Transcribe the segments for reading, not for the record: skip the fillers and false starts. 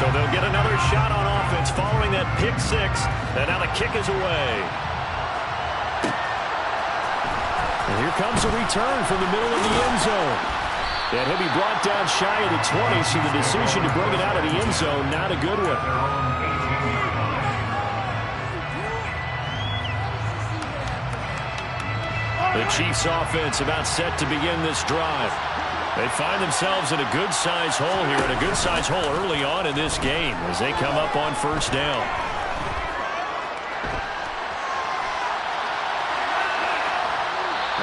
So they'll get another shot on offense following that pick six. And now the kick is away. And here comes a return from the middle of the end zone. And he'll be brought down shy of the 20, so the decision to bring it out of the end zone, not a good one. The Chiefs offense about set to begin this drive. They find themselves in a good-sized hole here, and a good-sized hole early on in this game as they come up on first down.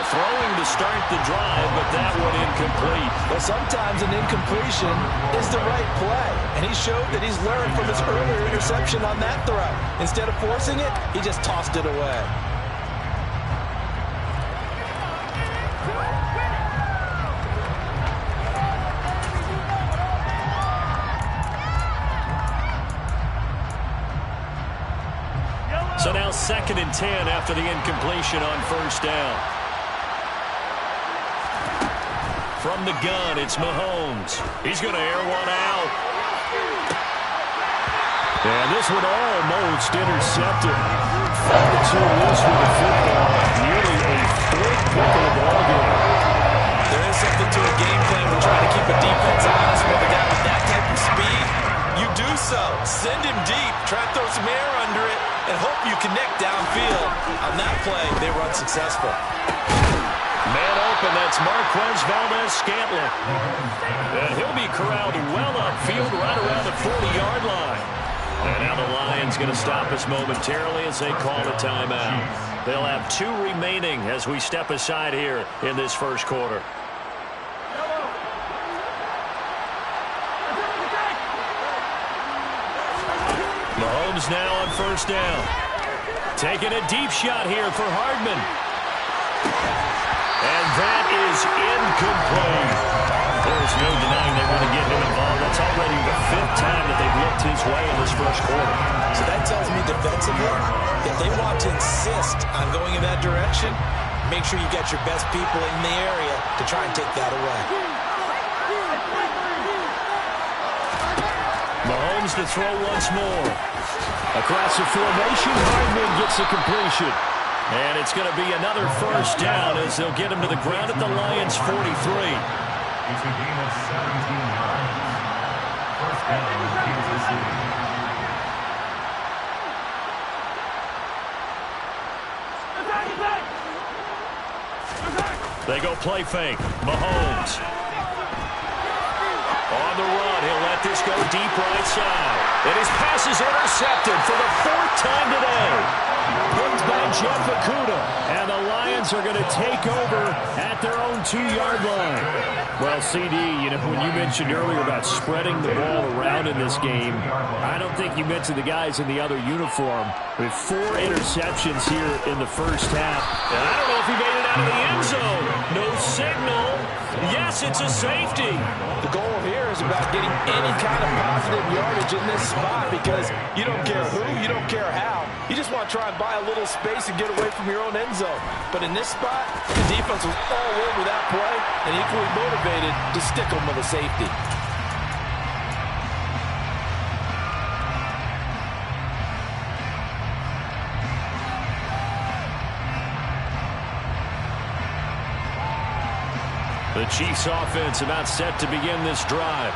Throwing to start the drive, but that one incomplete. Well, sometimes an incompletion is the right play, and he showed that he's learned from his earlier interception on that throw. Instead of forcing it, he just tossed it away. So now 2nd and 10 after the incompletion on first down. From the gun, it's Mahomes. He's going to air one out. And this one almost intercepted. 2 loose with the football. Nearly a 4th pick of the ball game. There is something to a game plan when trying to keep a defense honest with a guy with that type of speed. You do so. Send him deep. Try to throw some air under it and hope you connect downfield. On that play, they were unsuccessful. Man open, that's Marquez Valdez-Scantling. And he'll be corralled well upfield right around the 40-yard line. And now the Lions going to stop us momentarily as they call a timeout. They'll have 2 remaining as we step aside here in this first quarter. Mahomes now on first down. Taking a deep shot here for Hardman. And that is incomplete. There's no denying they want to get him involved. That's already the 5th time that they've looked his way in this first quarter. So that tells me defensively, if they want to insist on going in that direction, make sure you get your best people in the area to try and take that away. Mahomes to throw once more. Across the formation, Hardman gets the completion. And it's going to be another first down as they'll get him to the ground at the Lions' 43. It's a game of 17-9. First down, Kansas City. They go play fake. Mahomes. On the run, he'll let this go deep right side. And his pass is intercepted for the 4th time today. Picked by Jeff Okudah. And the Lions are going to take over at their own 2-yard line. Well, CD, you know, when you mentioned earlier about spreading the ball around in this game, I don't think you mentioned the guys in the other uniform with 4 interceptions here in the first half. And I don't know if he made it out of the end zone. No signal. Yes, it's a safety. The goal here is about getting any kind of positive yardage in this spot because you don't care who, you don't care how. You just want to try and buy a little space and get away from your own end zone. But in this spot, the defense was all over that play and equally motivated to stick them with a safety. The Chiefs offense about set to begin this drive.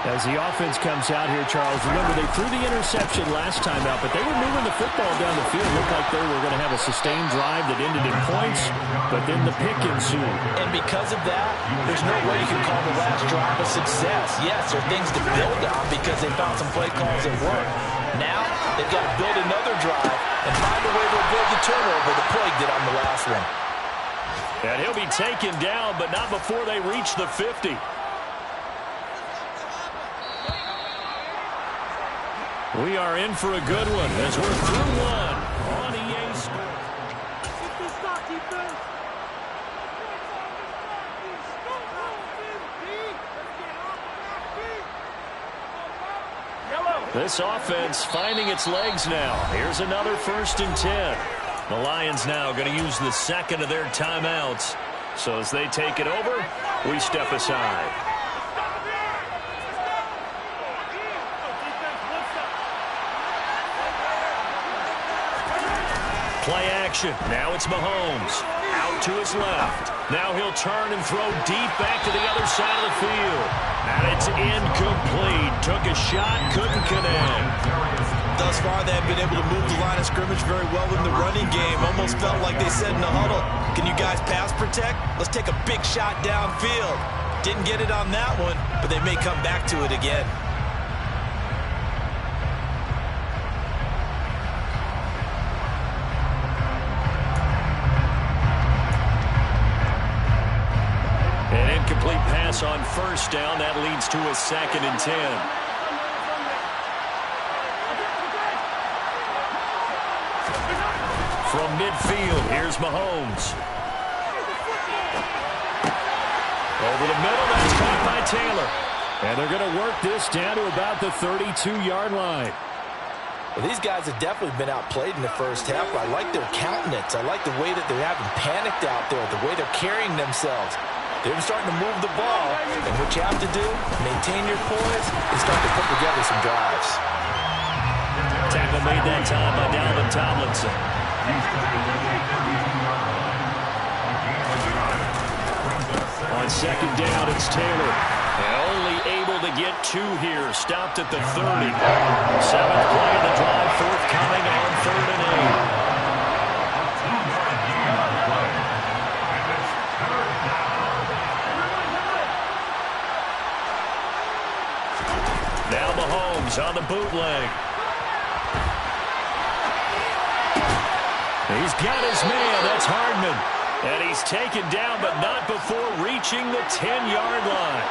As the offense comes out here, Charles, remember they threw the interception last time out, but they were moving the football down the field. Looked like they were going to have a sustained drive that ended in points, but then the pick ensued. And because of that, there's no way you can call the last drive a success. Yes, there are things to build on because they found some play calls that work. Now, they've got to build another drive and find a way to avoid the turnover the plague did on the last one. And he'll be taken down, but not before they reach the 50. We are in for a good one as we're through one on EA Sports. This offense finding its legs now. Here's another 1st and 10. The Lions now going to use the 2nd of their timeouts. So as they take it over, we step aside. Play action. Now it's Mahomes. Out to his left. Now he'll turn and throw deep back to the other side of the field. And it's incomplete. Took a shot, couldn't connect. Thus far, they have been able to move the line of scrimmage very well in the running game. Almost felt like they said in the huddle, can you guys pass protect? Let's take a big shot downfield. Didn't get it on that one, but they may come back to it again. An incomplete pass on first down. That leads to a 2nd and 10. From midfield, here's Mahomes. Over the middle, that's caught by Taylor. And they're going to work this down to about the 32-yard line. Well, these guys have definitely been outplayed in the first half. I like their countenance. I like the way that they're having panicked out there, the way they're carrying themselves. They're starting to move the ball. And what you have to do, maintain your poise and start to put together some drives. Tackle made that time by Dalvin Tomlinson. On 2nd down, it's Taylor. Only able to get 2 here. Stopped at the 30. 7th play of the drive, forthcoming on 3rd and 8. Now Mahomes on the bootleg. He's got his man. That's Hardman. And he's taken down, but not before reaching the 10-yard line.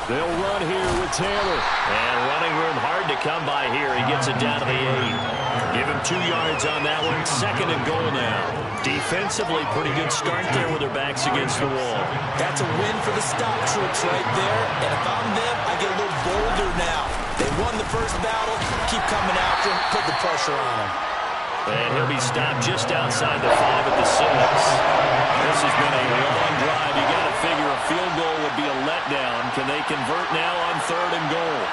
They'll run here with Taylor. And running room hard to come by here. He gets it down to the 8. Give him 2 yards on that one. 2nd and goal now. Defensively, pretty good start there with their backs against the wall. That's a win for the stock troops right there. And if I'm them, I get a little bolder now. They won the first battle. Keep coming after him. Put the pressure on him. And he'll be stopped just outside the 5 at the 6. This has been a long drive. You got to figure a field goal would be a letdown. Can they convert now on 3rd and goal?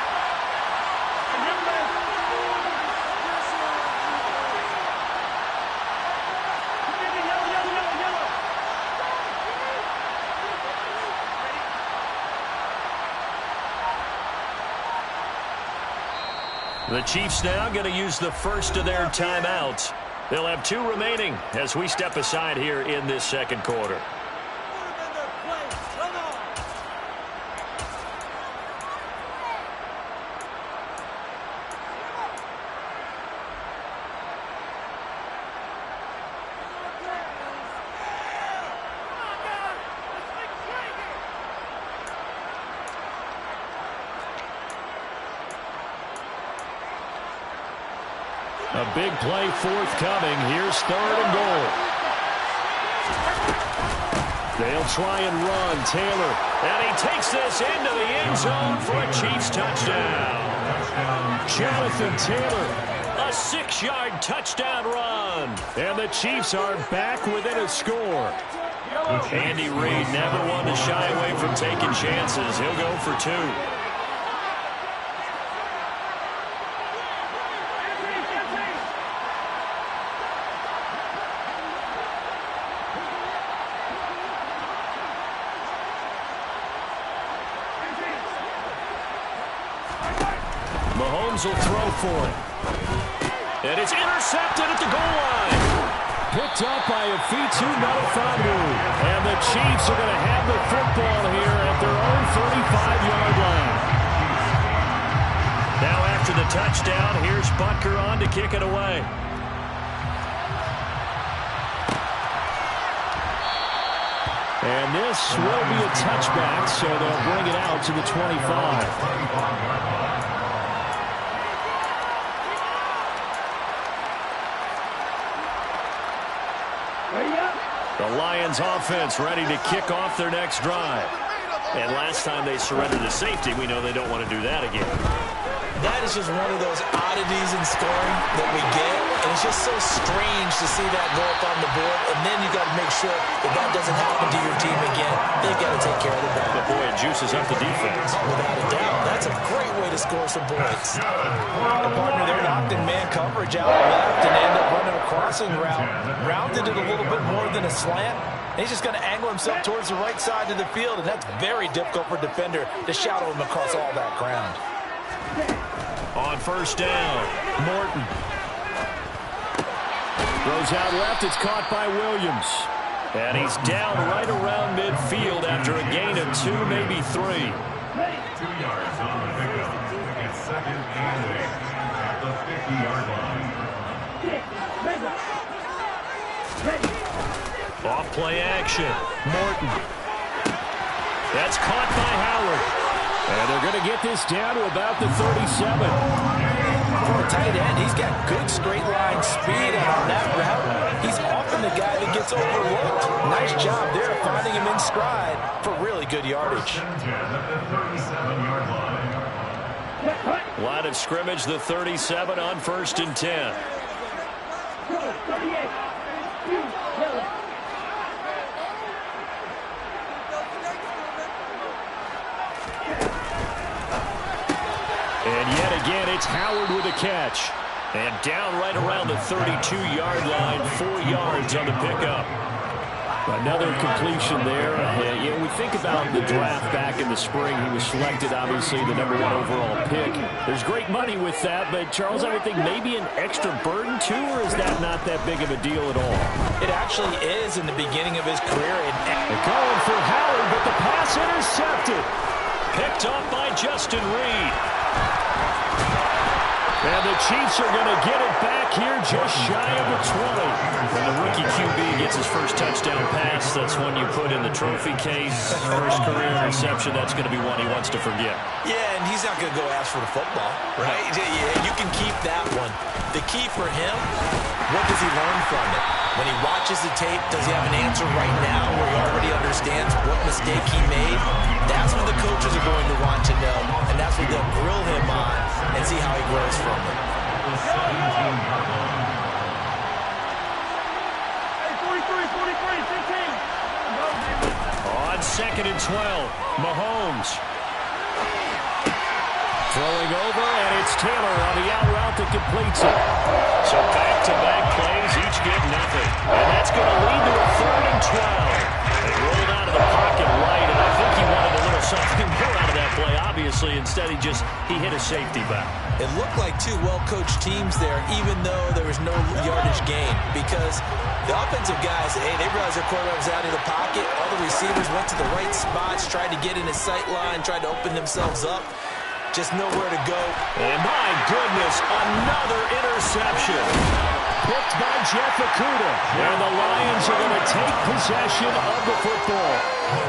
The Chiefs now going to use the first of their timeouts. They'll have 2 remaining as we step aside here in this 2nd quarter. A big play forthcoming. Here's 3rd and goal. They'll try and run. Taylor. And he takes this into the end zone for a Chiefs touchdown. Jonathan Taylor. A 6-yard touchdown run. And the Chiefs are back within a score. Andy Reid never one to shy away from taking chances. He'll go for 2. Mahomes will throw for it. And it's intercepted at the goal line. Picked up by Afitu Melifonwu. And the Chiefs are going to have the football here at their own 35-yard line. Now after the touchdown, here's Butker on to kick it away. And this will be a touchback, so they'll bring it out to the 25. The Lions offense ready to kick off their next drive. And last time they surrendered to safety, we know they don't want to do that again. That is just one of those oddities in scoring that we get. And it's just so strange to see that go up on the board. And then you got to make sure that that doesn't happen to your team again. They've got to take care of the ball. But boy, it juices up the defense. Without a doubt. That's a great way to score some points. And partner, they're locked in man coverage out left and end up running a crossing route. Rounded it a little bit more than a slant. And he's just going to angle himself towards the right side of the field, and that's very difficult for a defender to shadow him across all that ground. On first down, Morton. Throws out left. It's caught by Williams. And he's down right around midfield after a gain of 2, maybe 3. 2 yards on the pickup. It's 2nd and 8 at the 50-yard line. Off play action. Morton. That's caught by Howard. And they're going to get this down to about the 37. For a tight end, he's got good straight line speed, and on that route, he's often the guy that gets overlooked. Nice job there finding him in stride for really good yardage. Line of scrimmage, the 37 on 1st and 10. And yet again, it's Howard with a catch. And down right around the 32-yard line, 4 yards on the pickup. Another completion there. You know, we think about the draft back in the spring. He was selected, obviously, the #1 overall pick. There's great money with that, but, Charles, I would think maybe an extra burden, too, or is that not that big of a deal at all? It actually is in the beginning of his career. They're going for Howard, but the pass intercepted. Picked off by Justin Reed. And the Chiefs are going to get it back here just shy of the 20. When the rookie QB gets his first touchdown pass, that's one you put in the trophy case. First career interception, that's going to be one he wants to forget. Yeah, and he's not going to go ask for the football, right? Yeah, you can keep that one. The key for him, what does he learn from it? When he watches the tape, does he have an answer right now where he already understands what mistake he made? That's what the coaches are going to want to know, and that's what they'll grill him on and see how he grows from it. On 2nd and 12, Mahomes. Throwing over, and it's Taylor on the out route that completes it. So back-to-back plays, each get nothing. And that's going to lead to a 3rd and 12. They rolled out of the pocket right, and I think he wanted a little something more out of that play, obviously. Instead, he hit a safety back. It looked like 2 well-coached teams there, even though there was no yardage gain. Because the offensive guys, hey, they realized their quarterback was out of the pocket. All the receivers went to the right spots, tried to get in his sight line, tried to open themselves up. Just nowhere to go. And my goodness, another interception. Picked by Jeff Okudah. And the Lions are going to take possession of the football.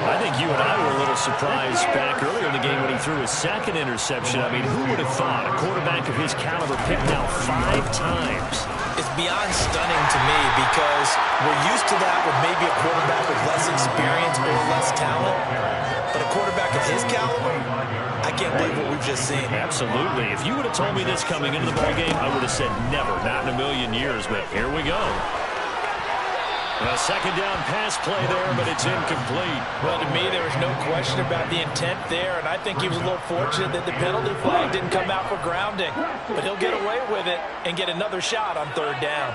I think you and I were a little surprised back earlier in the game when he threw his 2nd interception. I mean, who would have thought a quarterback of his caliber picked now 5 times? It's beyond stunning to me because we're used to that with maybe a quarterback with less experience or less talent. But a quarterback of his caliber, I can't believe what we've just seen. Absolutely. If you would have told me this coming into the ballgame, I would have said never, not in a million years, but here we go. A 2nd down pass play there, but it's incomplete. Well, to me, there was no question about the intent there, and I think he was a little fortunate that the penalty flag didn't come out for grounding. But he'll get away with it and get another shot on 3rd down.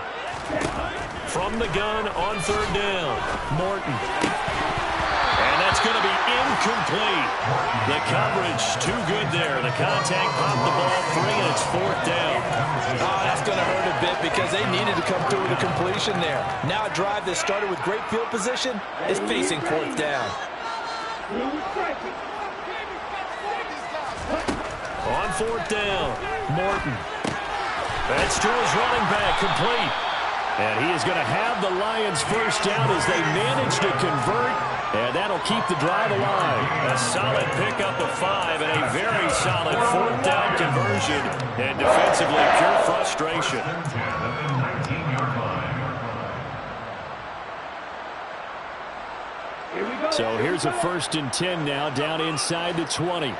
From the gun on 3rd down, Morton. And that's going to be incomplete. The coverage too good there. The contact popped the ball free, and it's 4th down. Oh, that's going to hurt a bit because they needed to come through with a completion there. Now a drive that started with great field position is facing 4th down. On 4th down, Morton. That's to his running back, complete. And he is going to have the Lions first down as they manage to convert. And that'll keep the drive alive. A solid pickup of 5 and a very solid 4th down conversion. And defensively, pure frustration. So here's a 1st and 10 now, down inside the 20.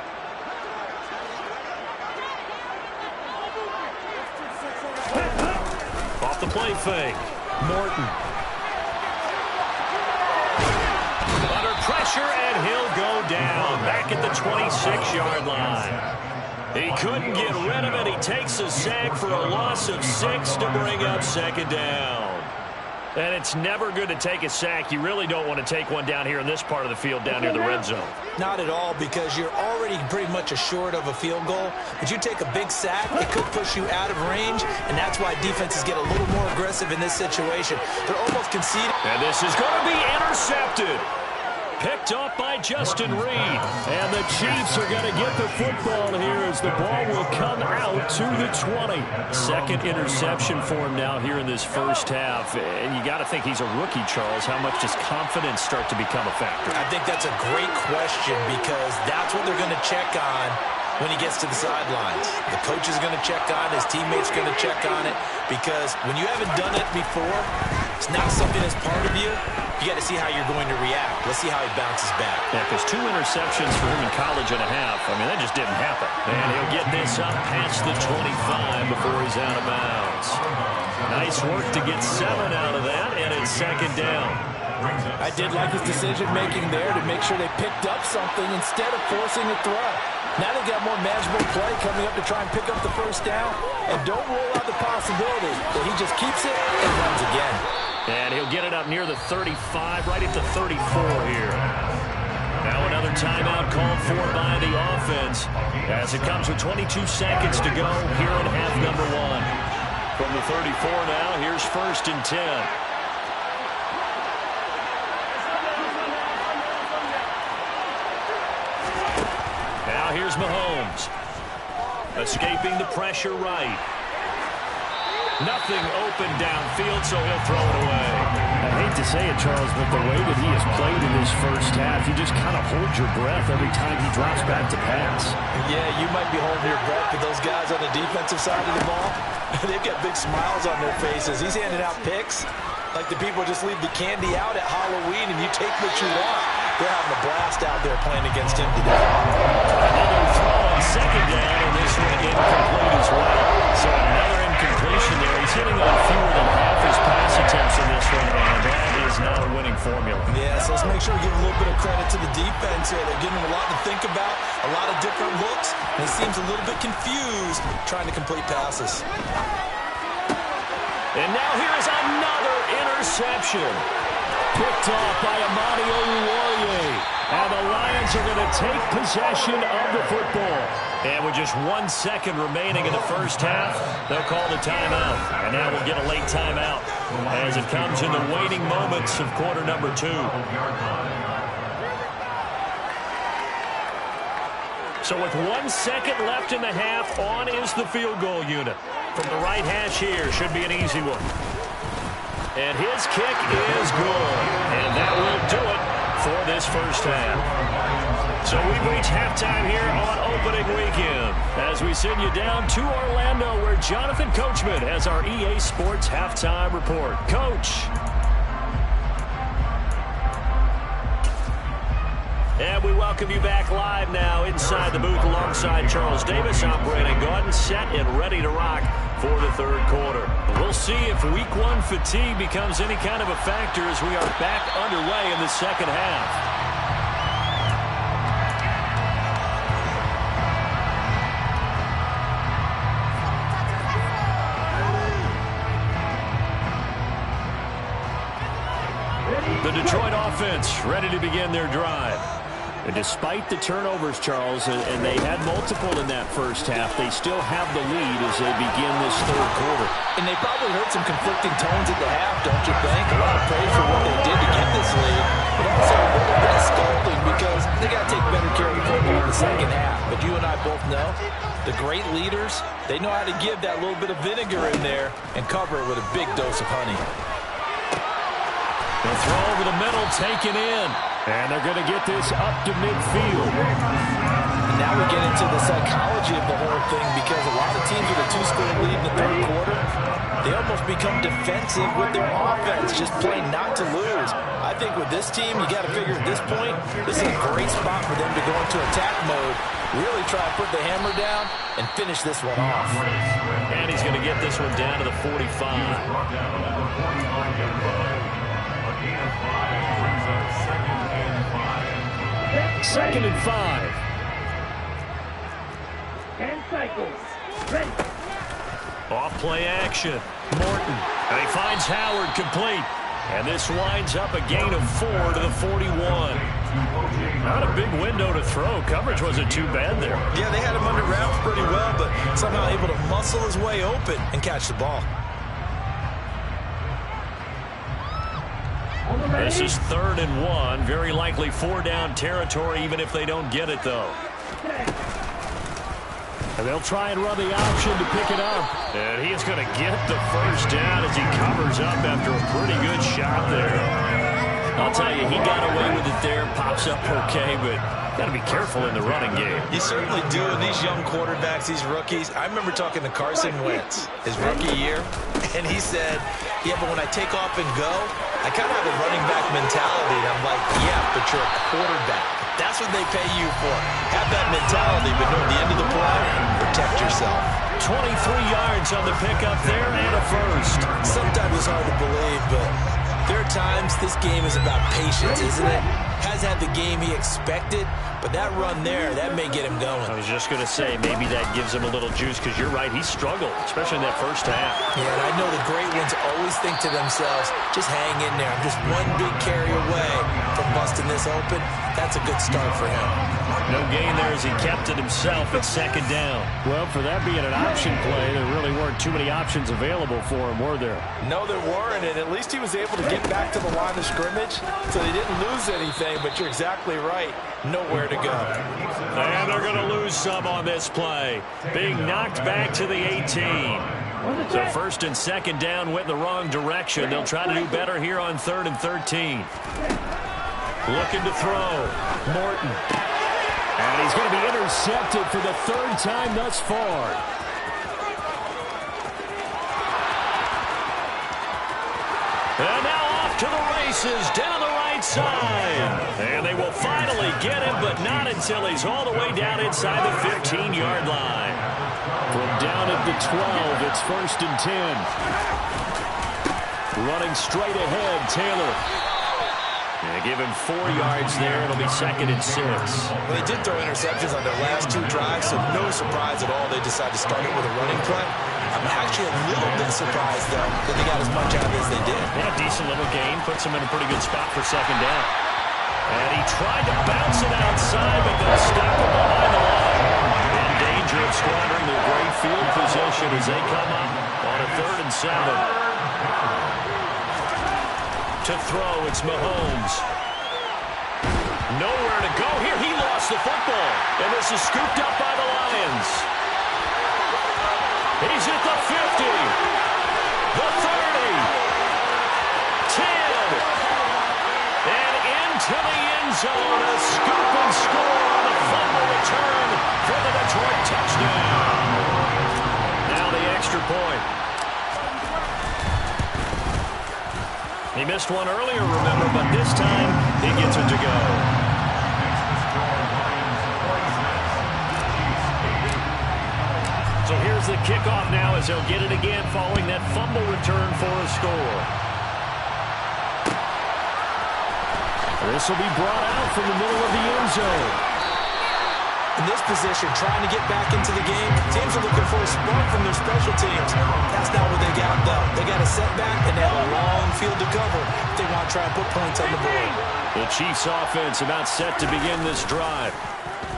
Off the play fake, Morton. Under pressure, and he'll go down back at the 26-yard line. He couldn't get rid of it. He takes a sack for a loss of 6 to bring up second down. And it's never good to take a sack. You really don't want to take one down here in this part of the field, down near the red zone. Not at all, because you're already pretty much assured of a field goal. But you take a big sack, it could push you out of range, and that's why defenses get a little more aggressive in this situation. They're almost conceding. And this is going to be intercepted. Picked up by Justin Reed. And the Chiefs are going to get the football here as the ball will come out to the 20. Second interception for him now here in this first half. And you got to think he's a rookie, Charles. How much does confidence start to become a factor? I think that's a great question, because that's what they're going to check on when he gets to the sidelines. The coach is going to check on it. His teammates are going to check on it, because when you haven't done it before, it's not something that's part of you. You got to see how you're going to react. Let's see how he bounces back. Yeah, because 2 interceptions for him in college and a half. I mean, that just didn't happen. And he'll get this up past the 25 before he's out of bounds. Nice work to get 7 out of that, and it's second down. I did like his decision-making there to make sure they picked up something instead of forcing a throw. Now they've got more manageable play coming up to try and pick up the first down. And don't rule out the possibility that he just keeps it and runs again. And he'll get it up near the 35, right at the 34 here. Now another timeout called for by the offense as it comes with 22 seconds to go here in half number 1. From the 34 now, here's 1st and 10. Now here's Mahomes. Escaping the pressure right. Nothing open downfield, so he'll throw it away. I hate to say it, Charles, but the way that he has played in this first half, you just kind of hold your breath every time he drops back to pass. Yeah, you might be holding your breath, but those guys on the defensive side of the ball, they've got big smiles on their faces. He's handing out picks like the people just leave the candy out at Halloween and you take what you want. They're having a blast out there playing against him today. Another throw on second down, and this one incomplete as well. So another incompletion there. He's hitting on fewer than half his pass attempts in this one, and that is not a winning formula. Yeah, so let's make sure we give a little bit of credit to the defense here. They're giving him a lot to think about, a lot of different looks, and he seems a little bit confused trying to complete passes. And now here is another interception. Picked off by Amani Oruwariye. And the Lions are going to take possession of the football. And with just 1 second remaining in the first half, they'll call the timeout. And now we'll get a late timeout as it comes in the waning moments of quarter number 2. So with 1 second left in the half, on is the field goal unit. From the right hash here, should be an easy one. And his kick is good. And that will do it for this first half. So we've reached halftime here on opening weekend as we send you down to Orlando where Jonathan Coachman has our EA Sports halftime report. Coach. And we welcome you back live now inside the booth alongside Charles Davis. I'm Brandon Gordon, set and ready to rock for the third quarter. We'll see if week 1 fatigue becomes any kind of a factor as we are back underway in the second half. The Detroit offense ready to begin their drive. And despite the turnovers, Charles, and they had multiple in that first half, they still have the lead as they begin this third quarter. And they probably heard some conflicting tones at the half, don't you think? A lot of praise for what they did to get this lead, but also a little bit of scolding because they got to take better care of the football in the second half. But you and I both know the great leaders, they know how to give that little bit of vinegar in there and cover it with a big dose of honey. The throw over the middle, taken in. And they're going to get this up to midfield. And now we get into the psychology of the whole thing because a lot of teams with a 2-score lead in the third quarter, they almost become defensive with their offense, just playing not to lose. I think with this team, you got to figure at this point, this is a great spot for them to go into attack mode, really try to put the hammer down and finish this one off. And he's going to get this one down to the 45. Second and 5. 10 cycles. Ready. Off play action. Morton. And he finds Howard complete. And this winds up a gain of 4 to the 41. Not a big window to throw. Coverage wasn't too bad there. Yeah, they had him under wraps pretty well, but somehow able to muscle his way open and catch the ball. This is 3rd and 1. Very likely 4-down territory, even if they don't get it, though. And they'll try and run the option to pick it up. And he is going to get the first down as he covers up after a pretty good shot there. I'll tell you, he got away with it there. Pops up okay, but got to be careful in the running game. You certainly do. And these young quarterbacks, these rookies, I remember talking to Carson Wentz his rookie year, and he said, yeah, but when I take off and go, I kind of have a running back mentality. And I'm like, yeah, but you're a quarterback. That's what they pay you for. Have that mentality, but no, at the end of the play, protect yourself. 23 yards on the pickup there and a first. Sometimes it's hard to believe, but there are times this game is about patience, isn't it? Has had the game he expected, but that run there, that may get him going. I was just going to say, maybe that gives him a little juice, because you're right, he struggled, especially in that first half. Yeah, and I know the great ones always think to themselves, just hang in there. I'm just one big carry away from busting this open. That's a good start for him. No gain there as he kept it himself at 2nd down. Well, for that being an option play, there really weren't too many options available for him, were there? No, there weren't, and at least he was able to get back to the line of scrimmage, so they didn't lose anything, but you're exactly right. Nowhere to go. And they're going to lose some on this play. Being knocked back to the 18. So 1st and 2nd down went in the wrong direction. They'll try to do better here on 3rd and 13. Looking to throw. Morton. And he's going to be intercepted for the 3rd time thus far. And now off to the races down the right side. And they will finally get him, but not until he's all the way down inside the 15-yard line. From down at the 12, it's 1st and 10. Running straight ahead, Taylor. Yeah, give him 4 yards there. It'll be 2nd and 6. Well, they did throw interceptions on their last 2 drives, so no surprise at all they decided to start it with a running play. I'm actually a little bit surprised, though, that they got as much out of it as they did. Yeah, decent little gain. Puts him in a pretty good spot for 2nd down. And he tried to bounce it outside, but they'll stop him behind the line. In danger of squandering their great field position as they come up on a 3rd and 7. To throw, it's Mahomes. Nowhere to go here. He lost the football. And this is scooped up by the Lions. He's at the 50. The 30. 10. And into the end zone. A scoop and score on the fumble return for the Detroit touchdown. Now the extra point. He missed one earlier, remember, but this time he gets it to go. So here's the kickoff now as he'll get it again following that fumble return for a score. This will be brought out from the middle of the end zone. In this position, trying to get back into the game, teams are looking for a spark from their special teams. That's not what they got, though. They got a setback, and they have a long field to cover if they want to try and put points on the board. The Chiefs offense about set to begin this drive.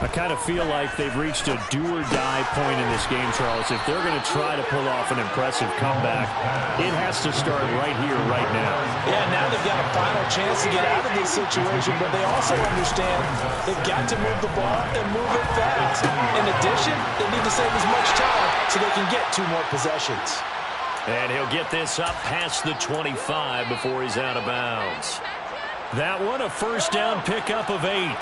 I kind of feel like they've reached a do-or-die point in this game, Charles. If they're going to try to pull off an impressive comeback, it has to start right here, right now. Yeah, now they've got a final chance to get out of this situation, but they also understand they've got to move the ball and move it fast. In addition, they need to save as much time so they can get 2 more possessions. And he'll get this up past the 25 before he's out of bounds. That one, a 1st down pickup of 8.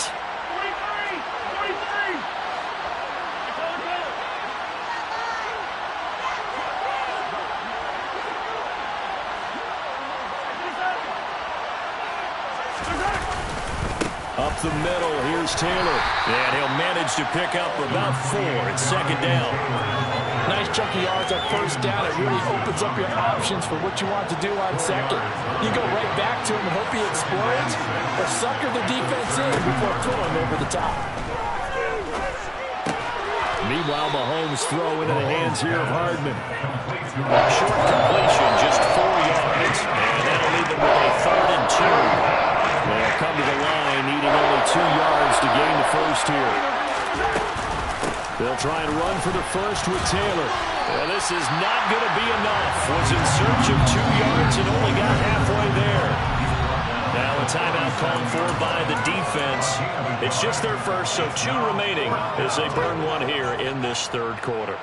Up the middle, here's Taylor. And he'll manage to pick up about 4 at 2nd down. Nice chunk of yards on 1st down. It really opens up your options for what you want to do on 2nd. You go right back to him and hope he explodes, or sucker the defense in before throwing over the top. Need Meanwhile, Mahomes throw into the hands here of Hardman. Short completion, just 4 yards. And that'll leave them with a 3rd and 2. They'll come to the line, needing only 2 yards to gain the first here. They'll try and run for the first with Taylor. Well, this is not going to be enough. Was in search of 2 yards and only got halfway there. Now a timeout called for by the defense. It's just their first, so 2 remaining as they burn 1 here in this 3rd quarter.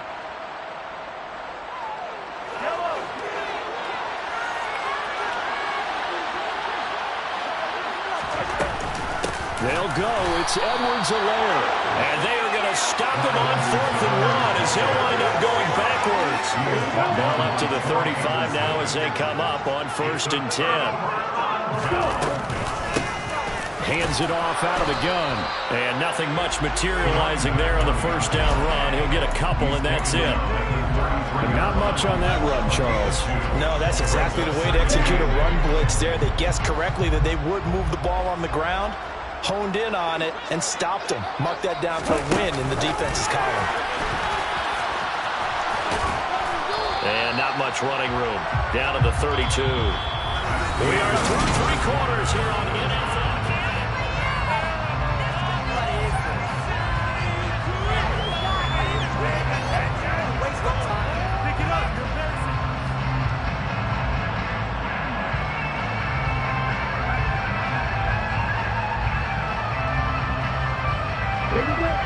They'll go. It's Edwards-Helaire. And they are going to stop him on 4th and 1 as he'll wind up going backwards. Ball up to the 35 now as they come up on 1st and 10. Hands it off out of the gun. And nothing much materializing there on the 1st down run. He'll get a couple, and that's it. But not much on that run, Charles. No, that's exactly the way to execute a run blitz there. They guessed correctly that they would move the ball on the ground, honed in on it, and stopped them. Mark that down for a win in the defense's column. And not much running room. Down to the 32. We are through 3 quarters here on NFL.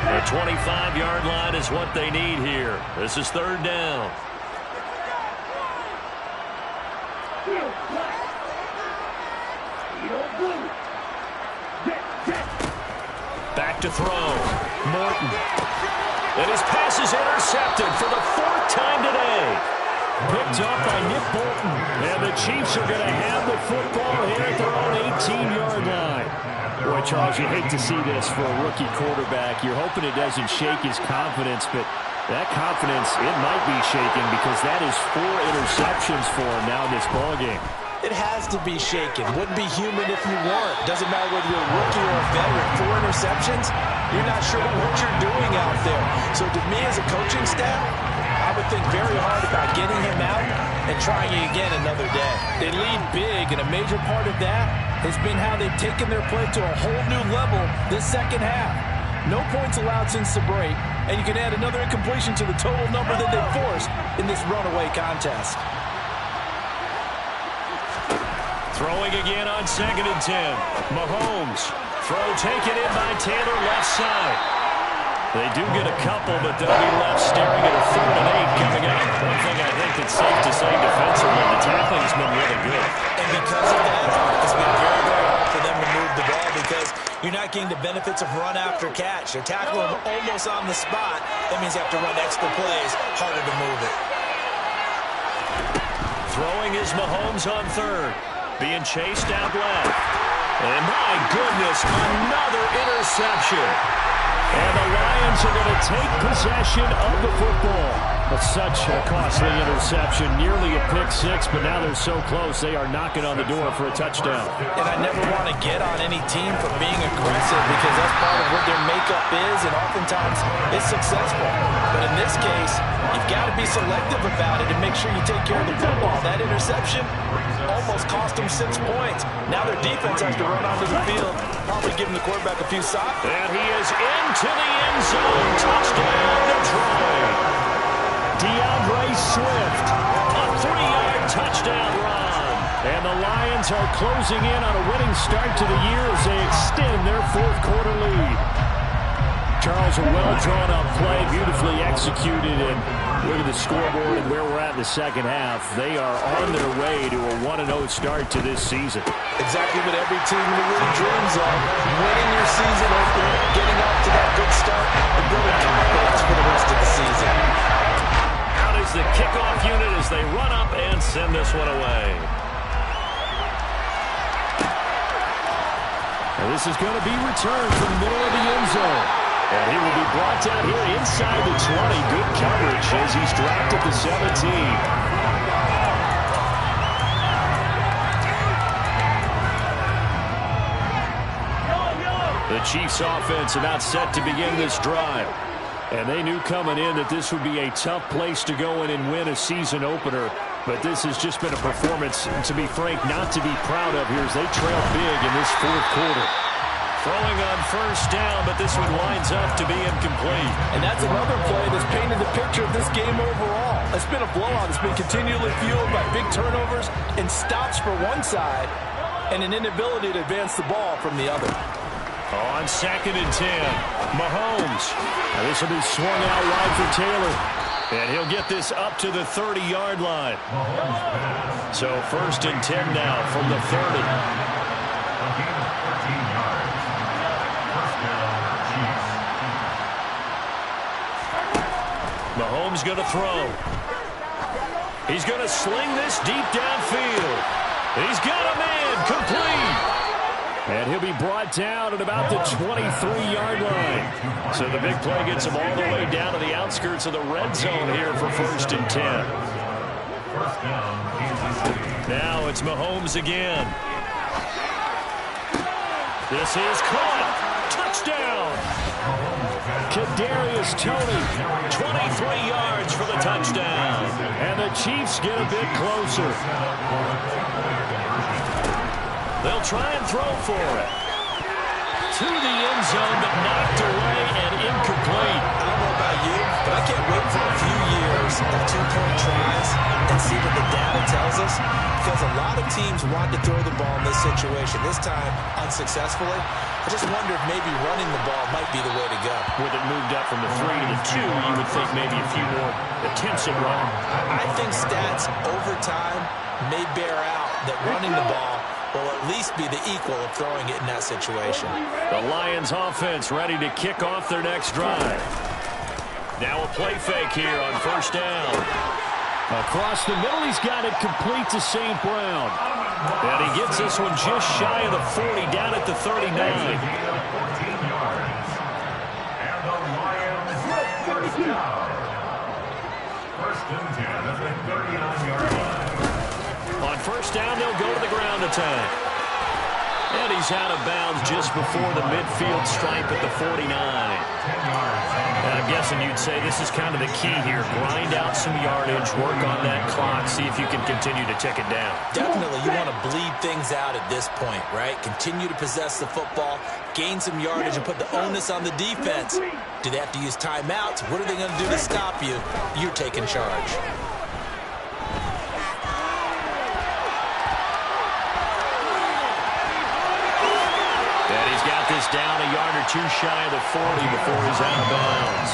The 25-yard line is what they need here. This is 3rd down. Back to throw. Morton. And his pass is intercepted for the 4th time today. Picked up by Nick Bolton. And the Chiefs are going to have the football here at their own 18-yard line. Boy, Charles, you hate to see this for a rookie quarterback. You're hoping it doesn't shake his confidence, but that confidence, it might be shaken because that is 4 interceptions for him now in this ballgame. It has to be shaken. Wouldn't be human if you weren't. Doesn't matter whether you're a rookie or a veteran. 4 interceptions, you're not sure what you're doing out there. So to me as a coaching staff, I would think very hard about getting him out and trying it again another day. They lead big, and a major part of that has been how they've taken their play to a whole new level this 2nd half. No points allowed since the break, and you can add another incompletion to the total number that they forced in this runaway contest. Throwing again on 2nd and 10. Mahomes. Throw taken in by Taylor left side. They do get a couple, but they'll be left staring at a 3rd and 8 coming up. One thing I think that's safe to say defensively, the tackling's been really good. And because of that, it's been very, very hard for them to move the ball because you're not getting the benefits of run after catch. You're tackling them almost on the spot. That means you have to run extra plays, harder to move it. Throwing is Mahomes on 3rd. Being chased out left. And my goodness, another interception. And the Lions are going to take possession of the football. But such a costly interception, nearly a pick 6, but now they're so close they are knocking on the door for a touchdown. And I never want to get on any team for being aggressive because that's part of what their makeup is, and oftentimes it's successful. But in this case, you've got to be selective about it and make sure you take care of the football. That interception almost cost them 6 points. Now their defense has to run onto the field, probably giving the quarterback a few socks. And he is into the end zone. Touchdown, Detroit. DeAndre Swift. A 3-yard touchdown run. And the Lions are closing in on a winning start to the year as they extend their 4th quarter lead. Charles, a well-drawn-up play, beautifully executed, and look at the scoreboard and where we're at in the 2nd half. They are on their way to a 1-0 start to this season. Exactly what every team in the league dreams of. Winning your season opener, getting off to that good start, and building confidence for the rest of the season. Out is the kickoff unit as they run up and send this one away. And this is going to be returned from the middle of the end zone. And he will be brought down here inside the 20. Good coverage as he's dropped at the 17. The Chiefs offense about set to begin this drive. And they knew coming in that this would be a tough place to go in and win a season opener. But this has just been a performance, to be frank, not to be proud of here as they trail big in this fourth quarter. Throwing on first down, but this one winds up to be incomplete. And that's another play that's painted the picture of this game overall. It's been a blowout. It's been continually fueled by big turnovers and stops for one side and an inability to advance the ball from the other. On 2nd and 10, Mahomes. Now this will be swung out wide for Taylor. And he'll get this up to the 30-yard line. So 1st and 10 now from the 30. Mahomes going to throw. He's going to sling this deep downfield. He's got a man complete. And he'll be brought down at about the 23-yard line. So the big play gets him all the way down to the outskirts of the red zone here for 1st and 10. Now it's Mahomes again. This is caught. Touchdown. Kadarius Toney, 23 yards for the touchdown. and the Chiefs get a bit closer. They'll try and throw for it. To the end zone, but knocked away and incomplete. I don't know about you, but I can't wait for a few years of two-point tries and see what the data tells us, because a lot of teams want to throw the ball in this situation. This time, unsuccessfully. I just wonder if maybe running the ball might be the way to go. With it moved up from the 3 to the 2, you would think maybe a few more attempts at running. I think stats over time may bear out that running the ball will at least be the equal of throwing it in that situation. The Lions offense ready to kick off their next drive. Now a play fake here on first down. Across the middle, he's got it complete to St. Brown. And he gets this one just shy of the 40, down at the 39. And the Lions first down. 1st and 10 at the 39-yard line. On first down, they'll go to the ground attack. And he's out of bounds just before the midfield stripe at the 49. And I'm guessing you'd say this is kind of the key here. Grind out some yardage, work on that clock, see if you can continue to tick it down. Definitely, you want to bleed things out at this point, right? Continue to possess the football, gain some yardage, and put the onus on the defense. Do they have to use timeouts? What are they going to do to stop you? You're taking charge. This down a yard or two shy of the 40 before he's out of bounds.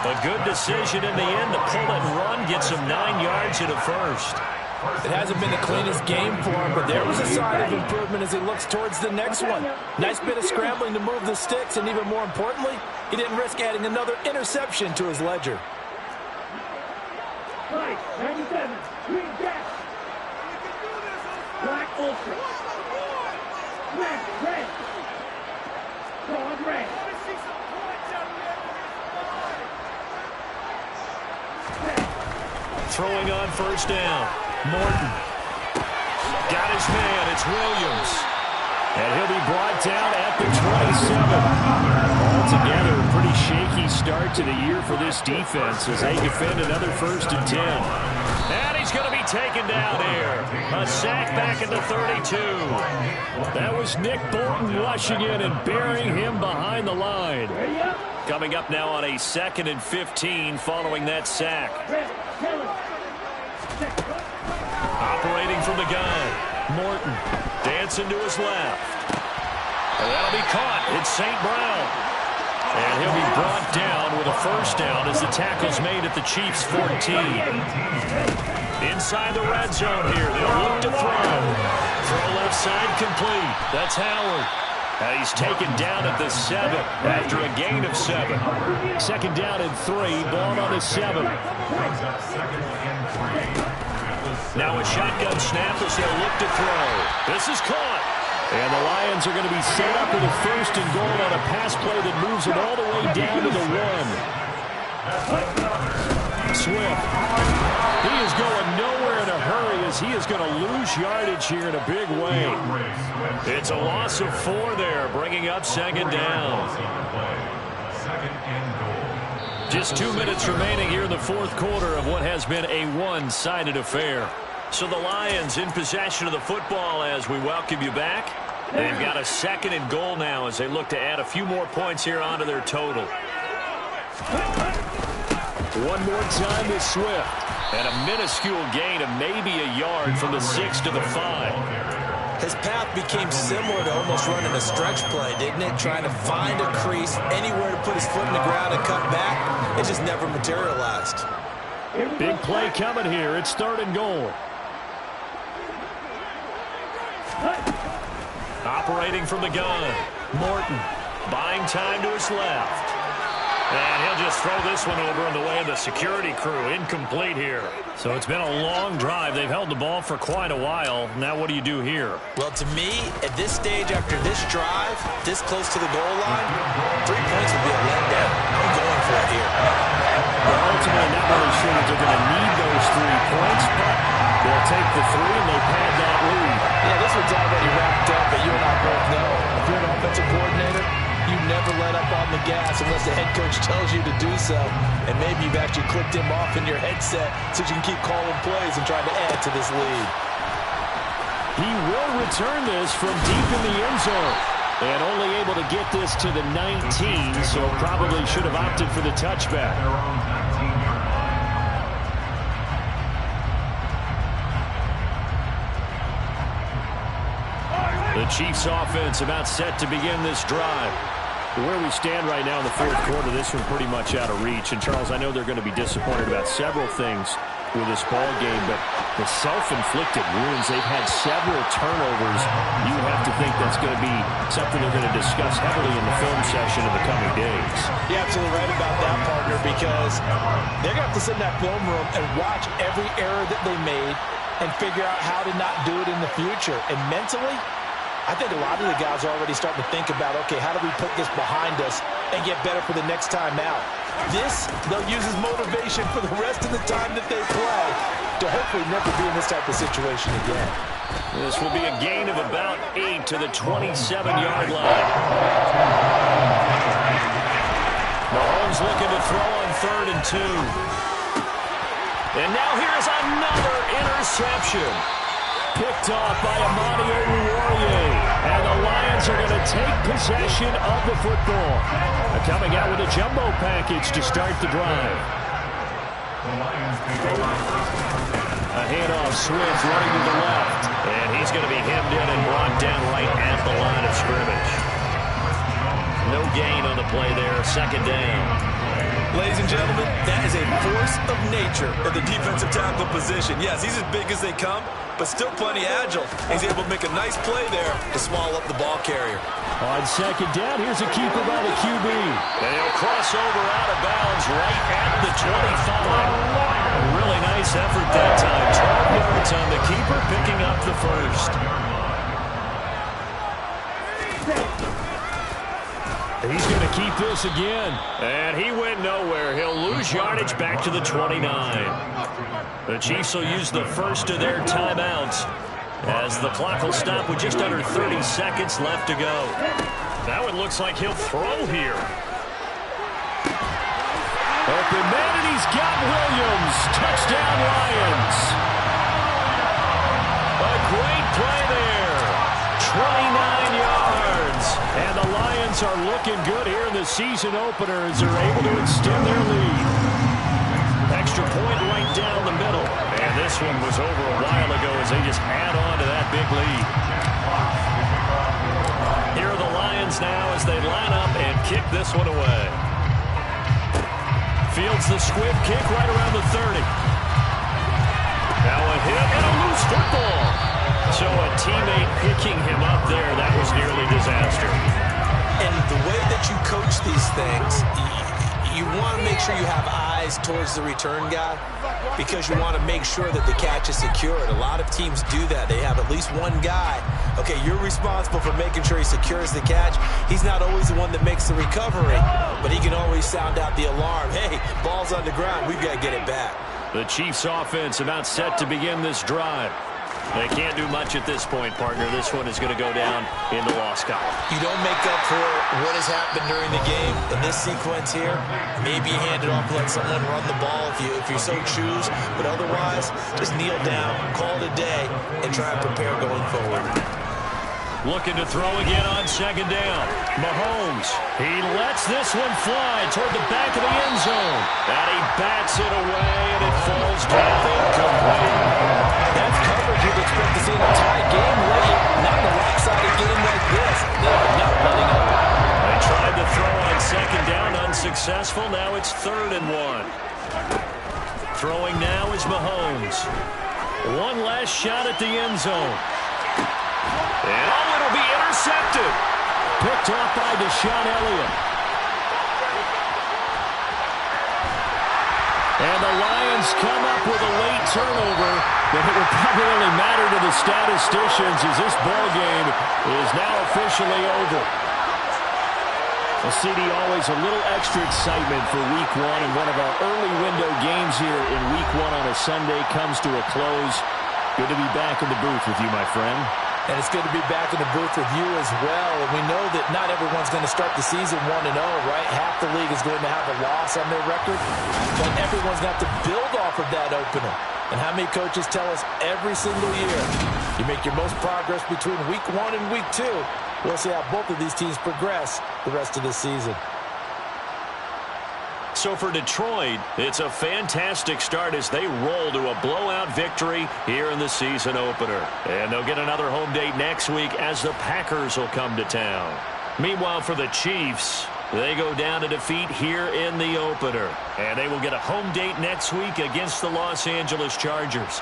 A good decision in the end to pull it and run, gets him 9 yards at a first. It hasn't been the cleanest game for him, but there was a sign of improvement as he looks towards the next one. Nice bit of scrambling to move the sticks, and even more importantly, he didn't risk adding another interception to his ledger. 97, green jack. Black ultra. Red. Red. Throwing on first down. Morton. Got his man. It's Williams. And he'll be brought down at the 27. Altogether, a pretty shaky start to the year for this defense as they defend another 1st and 10. And he's going to be taken down here. A sack back at the 32. That was Nick Bolton rushing in and burying him behind the line. Coming up now on a 2nd and 15 following that sack. Operating from the gun. Morton dancing to his left. And that'll be caught. It's St. Brown. And he'll be brought down with a first down as the tackle's made at the Chiefs' 14. Inside the red zone here. They'll look to throw. Throw left side complete. That's Howard. And he's taken down at the 7 after a gain of 7. 2nd down and 3. Ball on the 7. Now a shotgun snap as they'll look to throw. This is caught. And the Lions are going to be set up with a 1st and goal on a pass play that moves them all the way down to the 1. Swift. He is going nowhere in a hurry as he is going to lose yardage here in a big way. It's a loss of 4 there, bringing up 2nd down. Just 2 minutes remaining here in the fourth quarter of what has been a one-sided affair. So the Lions in possession of the football as we welcome you back. They've got a 2nd and goal now as they look to add a few more points here onto their total. One more time to Swift. And a minuscule gain of maybe a yard from the 6 to the 5. His path became similar to almost running a stretch play, didn't it? Trying to find a crease, anywhere to put his foot in the ground and cut back. It just never materialized. Big play coming here. It's 3rd and goal. Operating from the gun. Morton buying time to his left. And he'll just throw this one over in the way of the security crew. Incomplete here. So it's been a long drive. They've held the ball for quite a while. Now what do you do here? Well, to me, at this stage after this drive, this close to the goal line, 3 points would be a letdown. I'm going for it here. Well, ultimately, not really sure that they're going to need those 3 points, but they'll take the 3 and they pad that lead. Yeah, this one's already wrapped up, but you and I both know if you're an offensive coordinator, you never let up on the gas unless the head coach tells you to do so. And maybe you've actually clicked him off in your headset so you can keep calling plays and trying to add to this lead. He will return this from deep in the end zone. And only able to get this to the 19, so probably should have opted for the touchback. The Chiefs offense about set to begin this drive. Where we stand right now in the fourth quarter, this one pretty much out of reach. And, Charles, I know they're going to be disappointed about several things with this ball game, but the self-inflicted wounds, they've had several turnovers. You have to think that's going to be something they're going to discuss heavily in the film session in the coming days. You're absolutely right about that, partner, because they're going to have to sit in that film room and watch every error that they made and figure out how to not do it in the future. And mentally, I think a lot of the guys are already starting to think about, okay, how do we put this behind us and get better for the next time out? This, they'll use as motivation for the rest of the time that they play to hopefully never be in this type of situation again. This will be a gain of about 8 to the 27-yard line. Mahomes looking to throw on 3rd and 2. And now here's another interception. Picked off by Amani Oruwariye. And the Lions are going to take possession of the football. They're coming out with a jumbo package to start the drive. A handoff, Swift running to the left. And he's going to be hemmed in and brought down right at the line of scrimmage. No gain on the play there, 2nd down. Ladies and gentlemen, that is a force of nature at the defensive tackle position. Yes, he's as big as they come, but still plenty agile. He's able to make a nice play there to swallow up the ball carrier. On 2nd down, here's a keeper by the QB. And he'll cross over out of bounds right at the 25. A really nice effort that time. 12 yards on the keeper, picking up the 1st. He's going to keep this again. And he went nowhere. He'll lose yardage back to the 29. The Chiefs will use the first of their timeouts as the clock will stop with just under 30 seconds left to go. Now it looks like he'll throw here. Open man, and he's got Williams. Touchdown, Lions. A great play there. 29 yards. And the Lions are looking good here in the season opener as they're able to extend their lead. Extra point right down the middle. And this one was over a while ago as they just add on to that big lead. Here are the Lions now as they line up and kick this one away. Fields the squib kick right around the 30. Now a hit and a loose football. So a teammate picking him up there, that was nearly disaster. And the way that you coach these things, you want to make sure you have eyes towards the return guy because you want to make sure that the catch is secured. A lot of teams do that. They have at least one guy. Okay, you're responsible for making sure he secures the catch. He's not always the one that makes the recovery, but he can always sound out the alarm. Hey, ball's on the ground. We've got to get it back. The Chiefs offense about set to begin this drive. They can't do much at this point, partner. This one is going to go down in the loss column. You don't make up for what has happened during the game. In this sequence here, maybe you hand it off, let someone run the ball if you so choose. But otherwise, just kneel down, call it a day, and try and prepare going forward. Looking to throw again on second down. Mahomes, he lets this one fly toward the back of the end zone. And he bats it away, and it falls down incomplete. That's coverage you'd expect to see in a tie game late, not in a lopsided game like this. They are not letting up. They tried to throw on second down, unsuccessful. Now it's 3rd and 1. Throwing now is Mahomes. One last shot at the end zone. And it'll be intercepted. Picked off by Deshaun Elliott. And the Lions come up with a late turnover, but it will probably only matter to the statisticians as this ball game is now officially over. Well, CD, always a little extra excitement for Week 1, and one of our early window games here in Week 1 on a Sunday comes to a close. Good to be back in the booth with you, my friend. And it's good to be back in the booth with you as well. And we know that not everyone's going to start the season 1-0, right? Half the league is going to have a loss on their record. But everyone's got to build off of that opener. And how many coaches tell us every single year, you make your most progress between Week 1 and Week 2. We'll see how both of these teams progress the rest of this season. So for Detroit, it's a fantastic start as they roll to a blowout victory here in the season opener. And they'll get another home date next week as the Packers will come to town. Meanwhile, for the Chiefs, they go down to defeat here in the opener. And they will get a home date next week against the Los Angeles Chargers.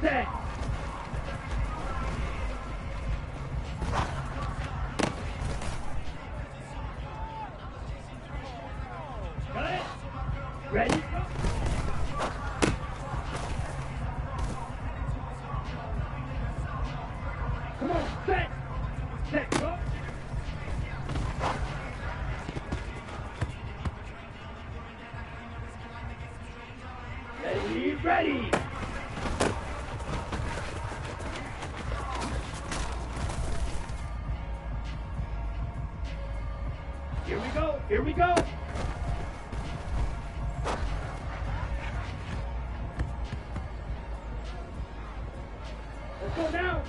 set. Got it. Ready? Go. Come on, set. Set, go. Ready, ready. Here we go, here we go. Let's go now.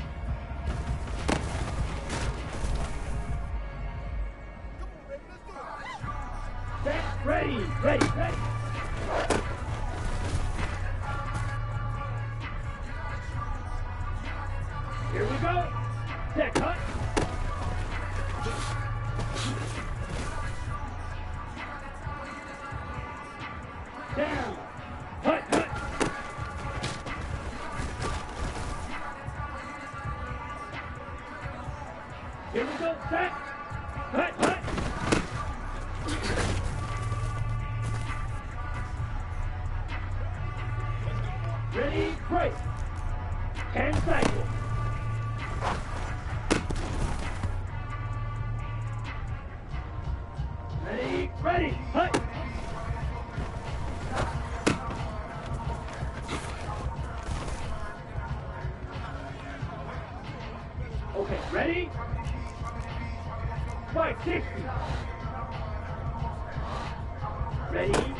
Set, ready, ready, ready. Here we go. Set, cut. Down. Cut, cut. Here we go. Set. Cut, cut. Ready, break. 10 cycles. Ready, ready, cut. Okay, ready? 560. Ready,